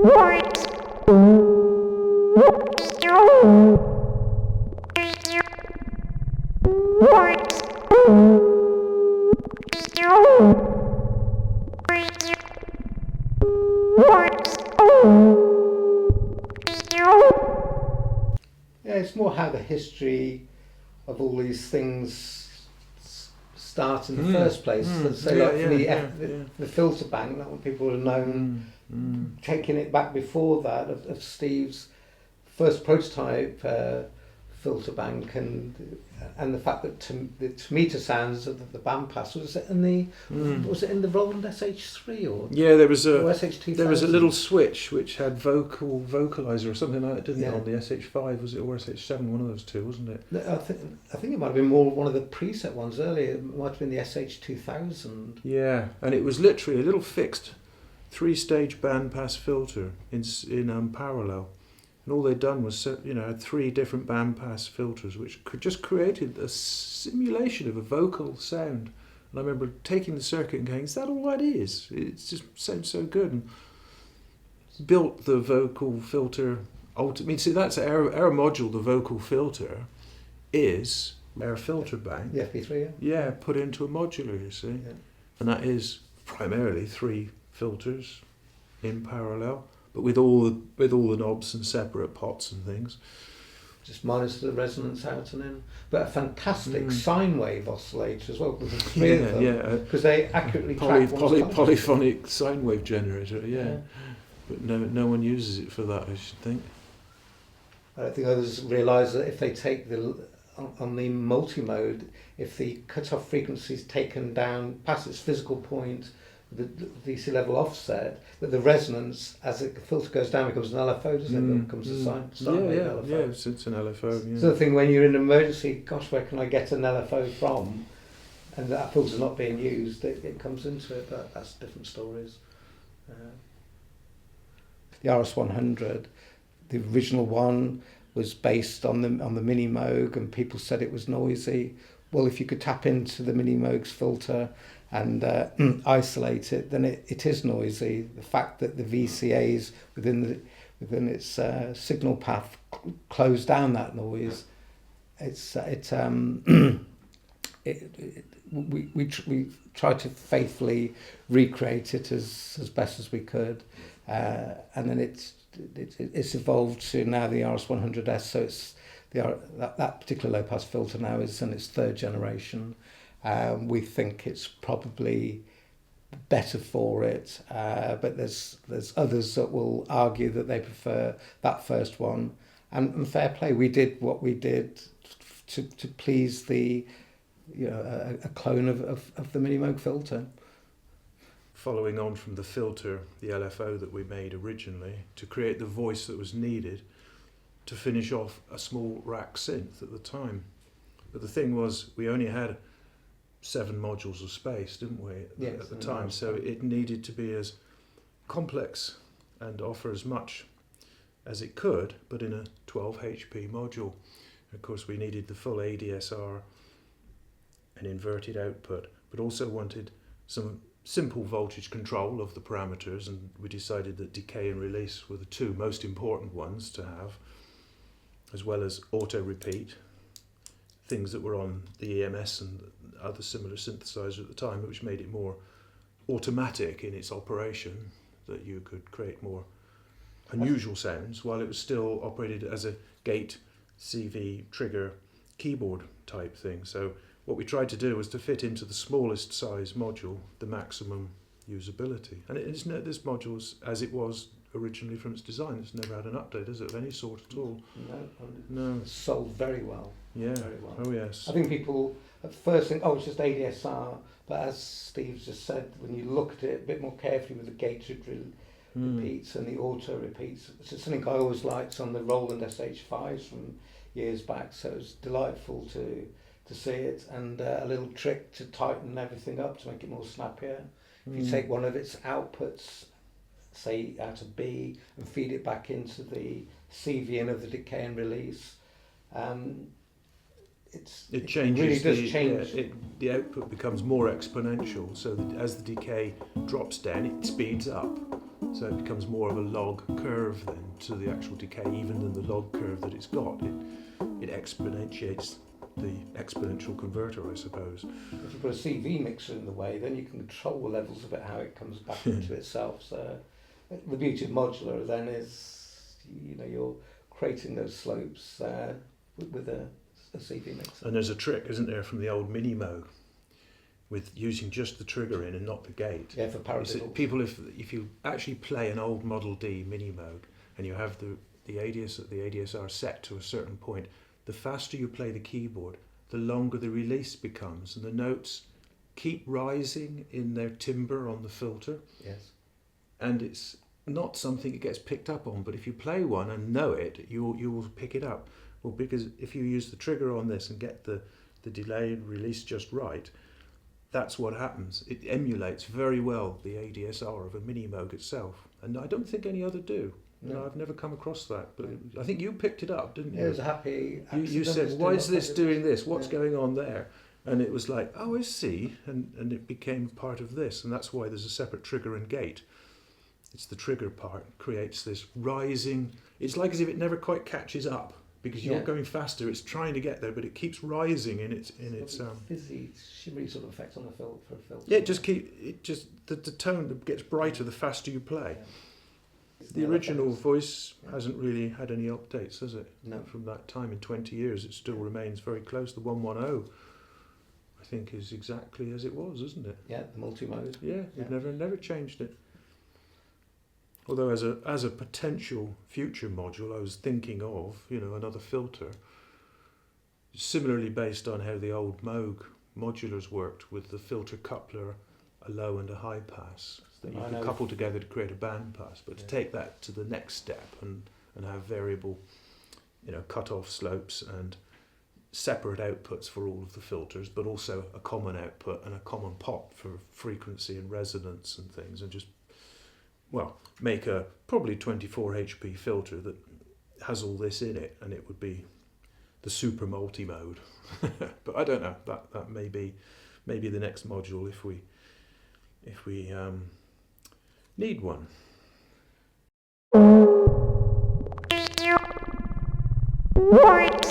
Yeah, it's more how the history of all these things start in the first place. So the filter bank, that one people would have known, taking it back before that of Steve's first prototype filter bank, and the fact that the meter sounds of the bandpass was it in the Roland SH3 or there was a SH2000? There was a little switch which had vocalizer or something like that, didn't it, on the SH5, was it, or SH7, one of those two, wasn't it? I think it might have been more one of the preset ones earlier. It might have been the SH2000. Yeah, and it was literally a little fixed 3-stage bandpass filter in parallel. And all they'd done was, had 3 different bandpass filters, which just created a simulation of a vocal sound. And I remember taking the circuit and going, "Is that all that is? It just sounds so good." And built the vocal filter. See, that's our module. The vocal filter is our filter bank. The FP3. Yeah, put into a modular. You see, and that is primarily 3 filters in parallel. But with all the knobs and separate pots and things. Just minus the resonance out and in. But a fantastic sine wave oscillator as well, with the 3 of them. Because they accurately track polyphonic sine wave generator, But no one uses it for that, I should think. I don't think others realise that if they take on the multi-mode, if the cut-off frequency is taken down past its physical point, the DC level offset, that the resonance as the filter goes down becomes an LFO, doesn't it? It becomes a sine wave LFO. Yeah, it's an LFO. Yeah. So the thing when you're in an emergency, gosh, where can I get an LFO from? And that filter's not being used, it comes into it, but that's different stories. The RS100, the original one, was based on the MiniMoog, and people said it was noisy. Well, if you could tap into the MiniMoog's filter and isolate it, then it is noisy. The fact that the VCAs within its signal path close down that noise, we try to faithfully recreate it as best as we could, and then it's evolved to now the RS100S. So it's that particular low pass filter now is in its 3rd generation. We think it's probably better for it, but there's others that will argue that they prefer that first one. And fair play, we did what we did to please a clone of the MiniMoog filter. Following on from the filter, the LFO that we made originally, to create the voice that was needed to finish off a small rack synth at the time. But the thing was, we only had 7 modules of space, didn't we, at the time? So it needed to be as complex and offer as much as it could, but in a 12 HP module. Of course, we needed the full ADSR and inverted output, but also wanted some simple voltage control of the parameters, and we decided that decay and release were the 2 most important ones to have, as well as auto repeat, things that were on the EMS and other similar synthesizers at the time, which made it more automatic in its operation, that you could create more unusual sounds while it was still operated as a gate CV trigger keyboard type thing. So what we tried to do was to fit into the smallest size module the maximum usability. And this module, as it was originally from its design, it's never had an update, has it, of any sort at all? No. It's sold very well. Yeah. Very well. Oh yes. I think people at first think, it's just ADSR, but as Steve just said, when you look at it a bit more carefully with the gated repeats and the auto repeats, it's something I always liked on the Roland SH5s from years back. So it's delightful to see it, and a little trick to tighten everything up to make it more snappier. If you take one of its outputs, say out of B, and feed it back into the CVN of the decay and release, it changes. Really does change. The output becomes more exponential, so that as the decay drops down, it speeds up. So it becomes more of a log curve then to the actual decay, even than the log curve that it's got. It exponentiates the exponential converter, I suppose. If you put a CV mixer in the way, then you can control the levels of it, how it comes back into itself. So the beauty of modular then is, you're creating those slopes with a CV mixer. And there's a trick, isn't there, from the old MiniMoog, with using just the trigger in and not the gate. Yeah, for paradiddle. People, if you actually play an old Model D MiniMoog and you have the ADSR set to a certain point, the faster you play the keyboard, the longer the release becomes, and the notes keep rising in their timbre on the filter. Yes. And it's not something that gets picked up on, but if you play one and know it, you will pick it up. Well, because if you use the trigger on this and get the delay and release just right, that's what happens. It emulates very well the ADSR of a MiniMoog itself, and I don't think any other do. No, I've never come across that, but I think you picked it up, didn't you? Yeah, it was a happy accident. You said, why is this doing this? What's going on there? And it was like, oh, I see, and it became part of this, and that's why there's a separate trigger and gate. It's the trigger part creates this rising. It's like as if it never quite catches up because you're going faster. It's trying to get there, but it keeps rising in its fizzy, shimmery sort of effect on the filter. Yeah, the tone gets brighter the faster you play. Yeah. The original voice hasn't really had any updates, has it? No. From that time in 20 years, it still remains very close. The 110, I think, is exactly as it was, isn't it? Yeah, the multi-mode. Yeah, we've never changed it. Although as a potential future module, I was thinking of, another filter, similarly based on how the old Moog modulars worked with the filter coupler, a low and a high pass that you can couple together to create a band pass, but to take that to the next step and have variable cut-off slopes and separate outputs for all of the filters, but also a common output and a common pot for frequency and resonance and things, and just make a probably 24 HP filter that has all this in it, and it would be the super multi-mode. But I don't know, that may be the next module if we need one. What?